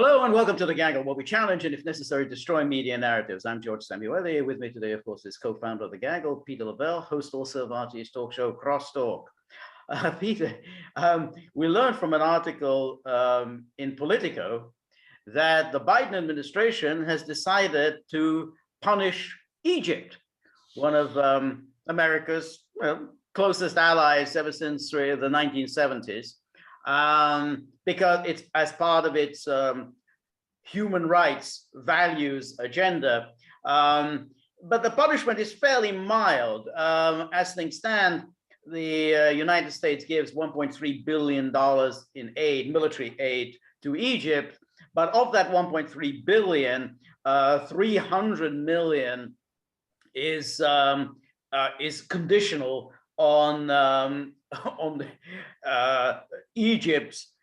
Hello and welcome to The Gaggle, where we challenge and, if necessary, destroy media narratives. I'm George Samueli. With me today, of course, is co-founder of The Gaggle, Peter Lavelle, host also of RT's talk show, Crosstalk. Peter, we learned from an article in Politico that the Biden administration has decided to punish Egypt, one of America's closest allies ever since the 1970s. Because it's as part of its human rights values agenda. But the punishment is fairly mild. As things stand, the United States gives $1.3 billion in aid, military aid to Egypt. But of that 1.3 billion, 300 million is conditional on Egypt's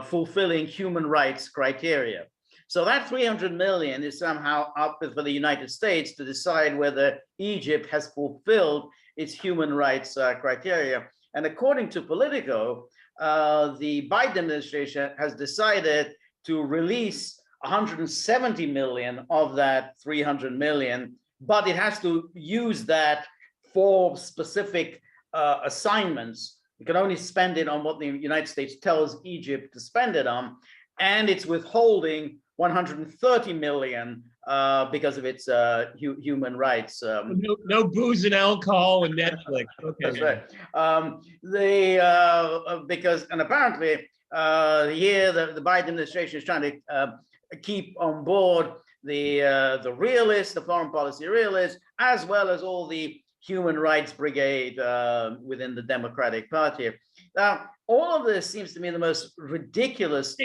fulfilling human rights criteria. So that 300 million is somehow up for the United States to decide whether Egypt has fulfilled its human rights criteria. And according to Politico, the Biden administration has decided to release 170 million of that 300 million, but it has to use that for specific assignments. You can only spend it on what the United States tells Egypt to spend it on, and it's withholding 130 million because of its human rights. No booze and alcohol and Netflix. Okay. That's right. And apparently here the Biden administration is trying to keep on board the realists, the foreign policy realists, as well as all the human rights brigade within the Democratic Party. Now, all of this seems to me the most ridiculous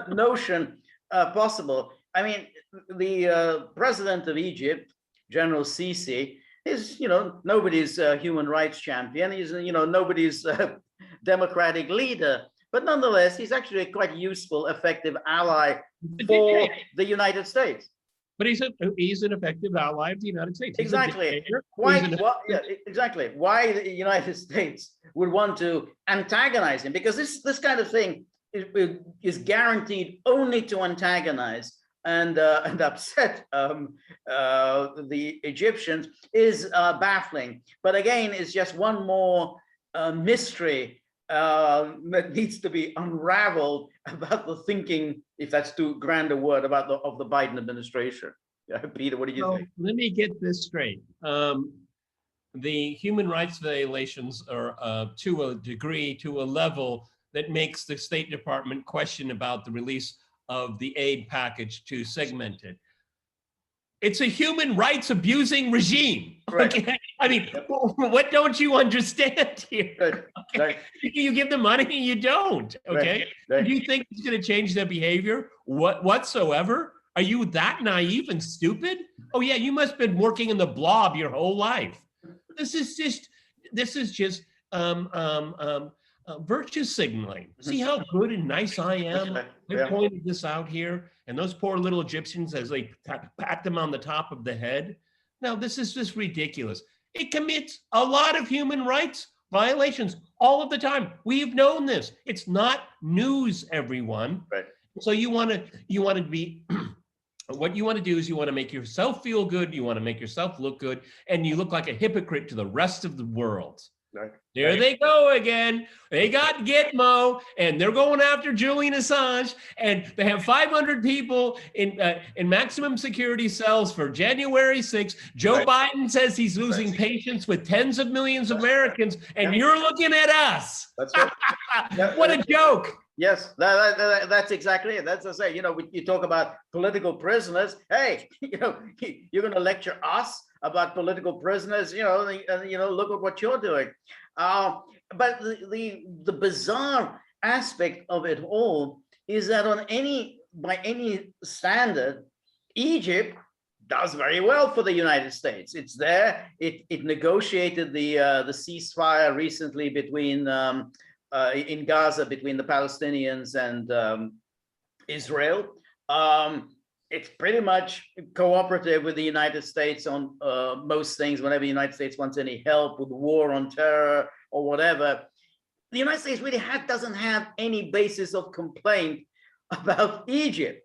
notion possible. I mean, the president of Egypt, General Sisi, is, nobody's human rights champion. He's, nobody's democratic leader. But nonetheless, he's actually a quite useful, effective ally for the United States. But he's an effective ally of the United States. Exactly. Exactly. Why the United States would want to antagonize him? Because this kind of thing is guaranteed only to antagonize and upset the Egyptians is baffling. But again, it's just one more mystery that needs to be unraveled about the thinking, if that's too grand a word, of the Biden administration. Peter, what do you think? Let me get this straight. The human rights violations are to a degree, to a level that makes the State Department question about the release of the aid package to segment it. It's a human rights abusing regime. Right. Okay? I mean, what don't you understand here? Right. Okay? Right. You give them money, you don't. Okay. Right. Do you think it's going to change their behavior whatsoever? Are you that naive and stupid? Oh yeah, you must have been working in the blob your whole life. This is just virtue signaling. See how good and nice I am? I pointed this out here, and those poor little Egyptians, as they pat them on the top of the head. Now, this is just ridiculous. It commits a lot of human rights violations all of the time. We've known this. It's not news, everyone. Right. So you want to be. What you want to do is you want to make yourself feel good. You want to make yourself look good, and you look like a hypocrite to the rest of the world. Right. There they go again. They got Gitmo, and they're going after Julian Assange, and they have 500 people in maximum security cells for January 6th. Joe Biden says he's losing patience with tens of millions of Americans, and you're looking at us. That's right. What a joke. Yes, that's exactly it. That's what I say. You talk about political prisoners. Hey, you're going to lecture us about political prisoners. Look at what you're doing. But the bizarre aspect of it all is that by any standard, Egypt does very well for the United States. It's there. It negotiated the ceasefire recently between. In Gaza between the Palestinians and Israel. It's pretty much cooperative with the United States on most things. Whenever the United States wants any help with the war on terror or whatever, the United States really doesn't have any basis of complaint about Egypt.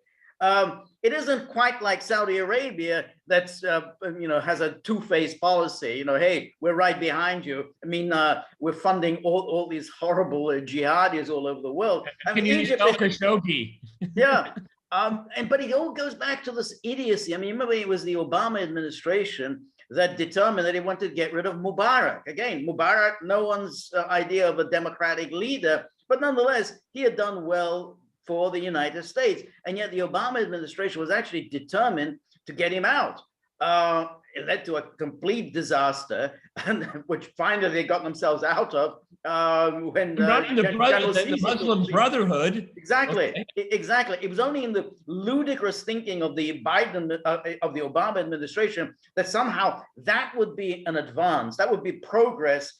It isn't quite like Saudi Arabia that's, has a two-faced policy. Hey, we're right behind you. I mean, we're funding all these horrible jihadis all over the world. Can you spell Khashoggi? Yeah. But it all goes back to this idiocy. I mean, remember it was the Obama administration that determined that he wanted to get rid of Mubarak. Again, Mubarak, no one's idea of a democratic leader, but nonetheless, he had done well for the United States. And yet the Obama administration was actually determined to get him out. It led to a complete disaster, which finally they got themselves out of when running the Muslim Brotherhood. Exactly, okay. Exactly. It was only in the ludicrous thinking of the Obama administration that somehow that would be an advance, that would be progress,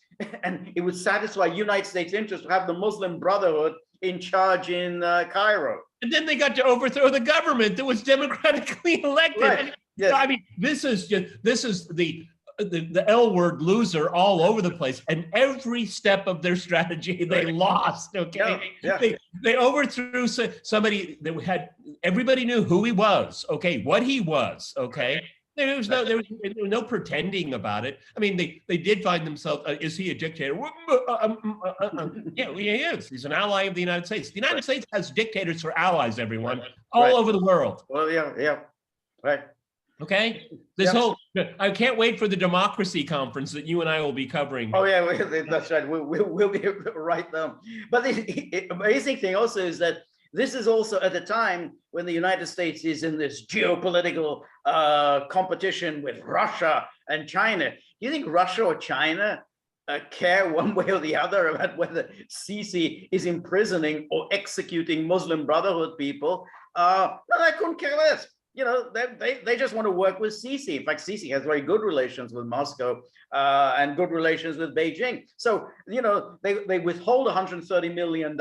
and it would satisfy United States interests to have the Muslim Brotherhood in charge in Cairo. And then they got to overthrow the government that was democratically elected. Right. Yes. I mean, this is the L word loser all over the place. And every step of their strategy, they lost. Okay. Yeah. Yeah. They overthrew somebody that had, everybody knew who he was. Okay. What he was. Okay. There was no pretending about it. I mean, they did find themselves, is he a dictator? Yeah, he is. He's an ally of the United States. The United States has dictators for allies, everyone, all over the world. Well, yeah, right. Okay? I can't wait for the democracy conference that you and I will be covering. Oh, yeah, that's right. We'll be right there. But the amazing thing also is that this is also at a time when the United States is in this geopolitical competition with Russia and China. Do you think Russia or China care one way or the other about whether Sisi is imprisoning or executing Muslim Brotherhood people? No, they couldn't care less. They just want to work with Sisi. In fact, Sisi has very good relations with Moscow and good relations with Beijing. So, they withhold $130 million.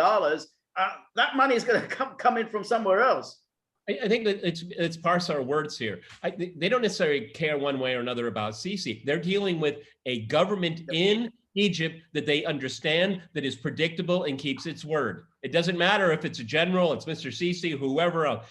That money is going to come in from somewhere else. I think that it's parse our words here. They don't necessarily care one way or another about Sisi. They're dealing with a government in Egypt that they understand, that is predictable and keeps its word. It doesn't matter if it's a general, it's Mr. Sisi, whoever else.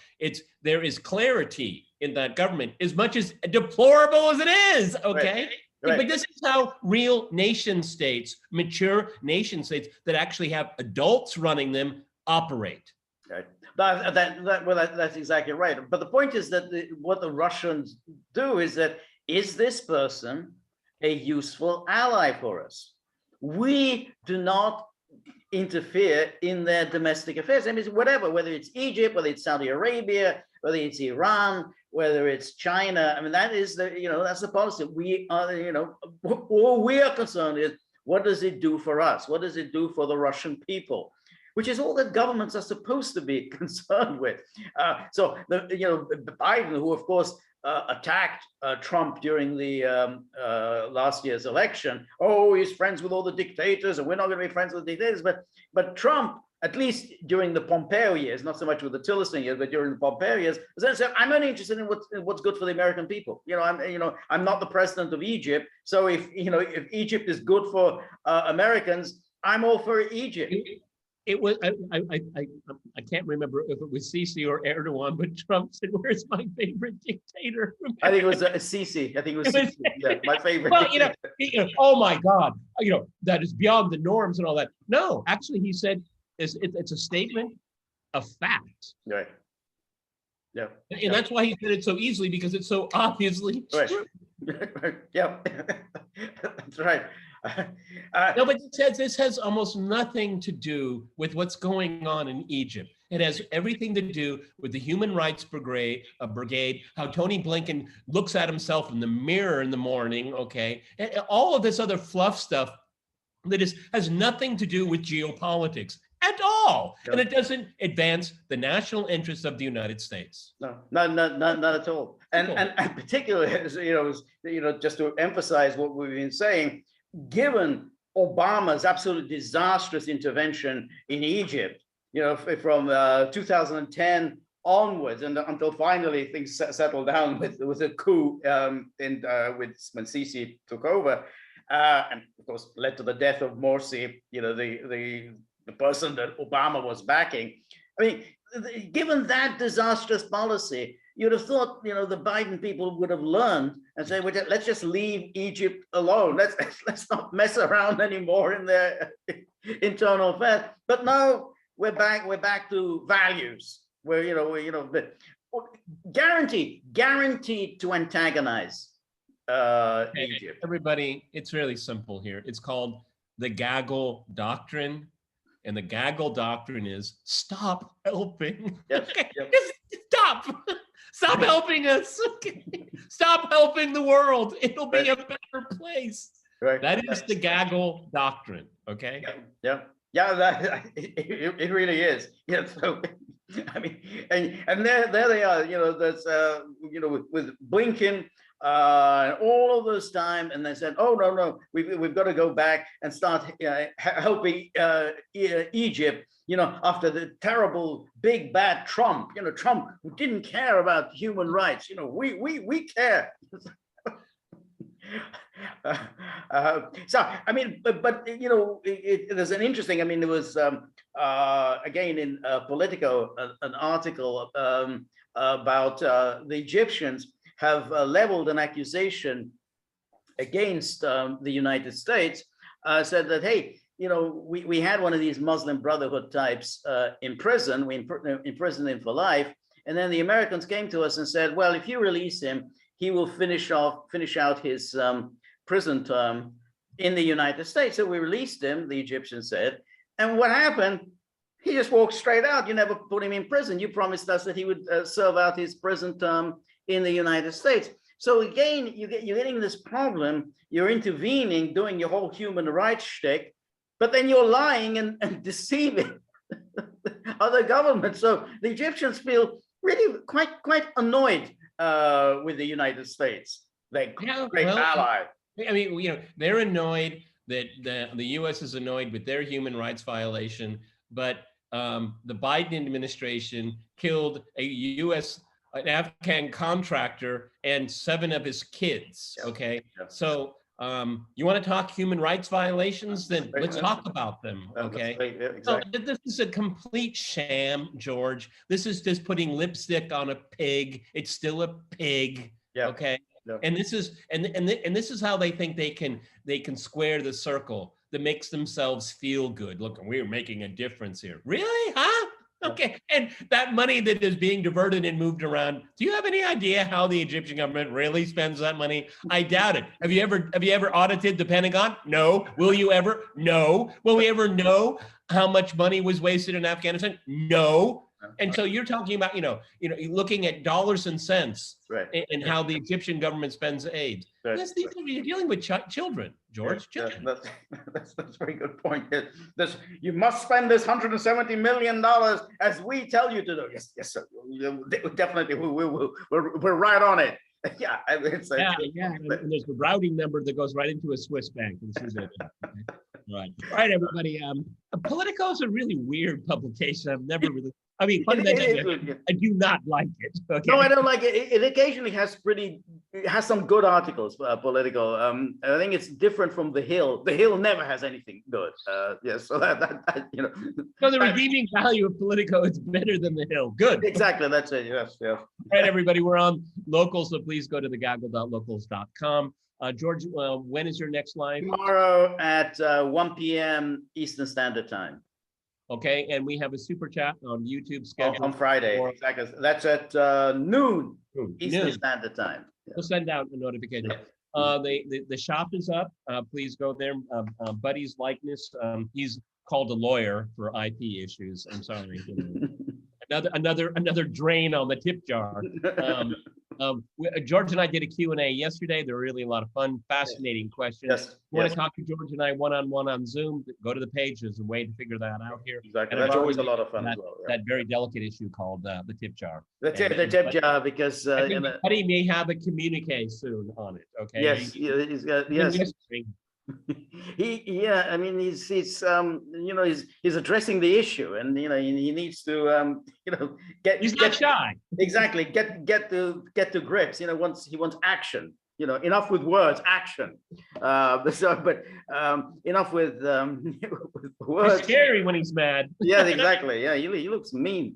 There is clarity in that government, as much as deplorable as it is. Okay. Right. But this is how real nation states, mature nation states that actually have adults running them, operate. Right. That's exactly right. But the point is that what the Russians do is that, is this person a useful ally for us? We do not interfere in their domestic affairs. I mean, whether it's Egypt, whether it's Saudi Arabia, whether it's Iran, whether it's China. I mean, that is that's the policy. We are, all we are concerned is, what does it do for us? What does it do for the Russian people? Which is all that governments are supposed to be concerned with. So Biden, who of course attacked Trump during the last year's election. Oh, he's friends with all the dictators, and we're not going to be friends with dictators. But Trump, at least during the Pompeo years, not so much with the Tillerson years, but during the Pompeo years, said, I'm only interested in what's good for the American people. I'm not the president of Egypt, so if Egypt is good for Americans, I'm all for Egypt. It was I can't remember if it was Sisi or Erdogan, but Trump said, "Where's my favorite dictator?" I think it was Sisi. I think it was Sisi. Yeah, my favorite. Well, oh my God, that is beyond the norms and all that. No, actually, he said it's a statement of fact. Right. Yeah. And that's why he said it so easily, because it's so obviously true. Right. Yeah. That's right. No, but this has almost nothing to do with what's going on in Egypt. It has everything to do with the Human Rights Brigade, how Tony Blinken looks at himself in the mirror in the morning, okay? And all of this other fluff stuff that has nothing to do with geopolitics at all. Yeah. And it doesn't advance the national interests of the United States. No, not at all. And particularly, just to emphasize what we've been saying, given Obama's absolutely disastrous intervention in Egypt, from 2010 onwards, and until finally things settled down with a coup when Sisi took over, and of course led to the death of Morsi, the person that Obama was backing. I mean, given that disastrous policy, you'd have thought, the Biden people would have learned and say, well, let's just leave Egypt alone. Let's not mess around anymore in their internal affairs. But no, we're back to values. Guaranteed to antagonize Egypt. Everybody, it's really simple here. It's called the gaggle doctrine. And the gaggle doctrine is stop helping. Yes, Just stop. Stop helping us. Stop helping the world. It'll be a better place. Right. That is the gaggle doctrine. Okay. Yeah. It really is. Yeah. So, I mean, and there they are. That's with Blinken. All of this time, and they said, "Oh no, we've got to go back and start helping Egypt." After the terrible big bad Trump, Trump who didn't care about human rights. We care. So I mean, but there's an interesting. I mean, there was again in Politico an article about the Egyptians have leveled an accusation against the United States, said that, hey, we had one of these Muslim Brotherhood types in prison. We imprisoned him for life. And then the Americans came to us and said, well, if you release him, he will finish out his prison term in the United States. So we released him, the Egyptians said. And what happened? He just walked straight out. You never put him in prison. You promised us that he would serve out his prison term in the United States. So again, you're getting this problem. You're intervening, doing your whole human rights shtick, but then you're lying and deceiving other governments. So the Egyptians feel really quite annoyed with the United States, their great ally. I mean, they're annoyed that the U.S. is annoyed with their human rights violation, but the Biden administration killed an Afghan contractor and 7 of his kids. Okay, so you want to talk human rights violations? Then let's talk about them. Okay, exactly. So this is a complete sham, George. This is just putting lipstick on a pig. It's still a pig. Yeah. Okay. Yeah. And this is how they think they can square the circle that makes themselves feel good. Look, we're making a difference here. Really? Huh? Okay, and that money that is being diverted and moved around, do you have any idea how the Egyptian government really spends that money? I doubt it. Have you ever audited the Pentagon? No. Will you ever? No. Will we ever know how much money was wasted in Afghanistan? No. And so you're talking about, looking at dollars and cents, right, and how the Egyptian government spends aid. Right. You're dealing with children, George. Yeah, that's a very good point. You must spend this $170 million as we tell you to do. Yes, sir. Definitely, we're right on it. Yeah, it's and there's a routing number that goes right into a Swiss bank. This is it. Right. All right, everybody. Politico is a really weird publication. I've never really. I mean, fundamentally, I do not like it. Okay? No, I don't like it. It occasionally has some good articles, Politico. I think it's different from The Hill. The Hill never has anything good. So that. So the redeeming value of Politico is better than The Hill. Good. Exactly. That's it. Yes. Yeah. All right, everybody. We're on local, so please go to thegaggle.locals.com. George, when is your next live? Tomorrow at 1 p.m. Eastern Standard Time. Okay, and we have a super chat on YouTube scheduled on Friday. Exactly. That's at noon Eastern Standard Time. Yeah. We'll send out a notification. Yeah. The shop is up. Please go there. Buddy's likeness. He's called a lawyer for IP issues. I'm sorry. Another drain on the tip jar. George and I did a Q&A yesterday. There were really a lot of fun, fascinating questions. Yes. You want to talk to George and I one-on-one on Zoom? Go to the page. There's a way to figure that out here. Exactly. That's always a lot of fun as well. Yeah. That very delicate issue called the tip jar. The tip jar, because Buddy may have a communique soon on it. Okay. Yes. He's got, yes. I mean, he's addressing the issue, and he needs to get. He's not shy. Exactly. Get to grips. He wants action. Enough with words, action. But enough with words. He's scary when he's mad. Yeah, exactly. Yeah, he looks mean.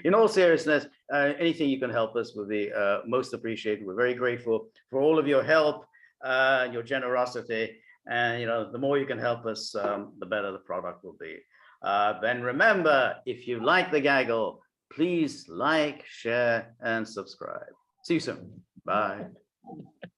In all seriousness, anything you can help us will be most appreciated. We're very grateful for all of your help, your generosity, and the more you can help us, the better the product will be. Then remember, if you like the gaggle, please like, share, and subscribe. See you soon. Bye.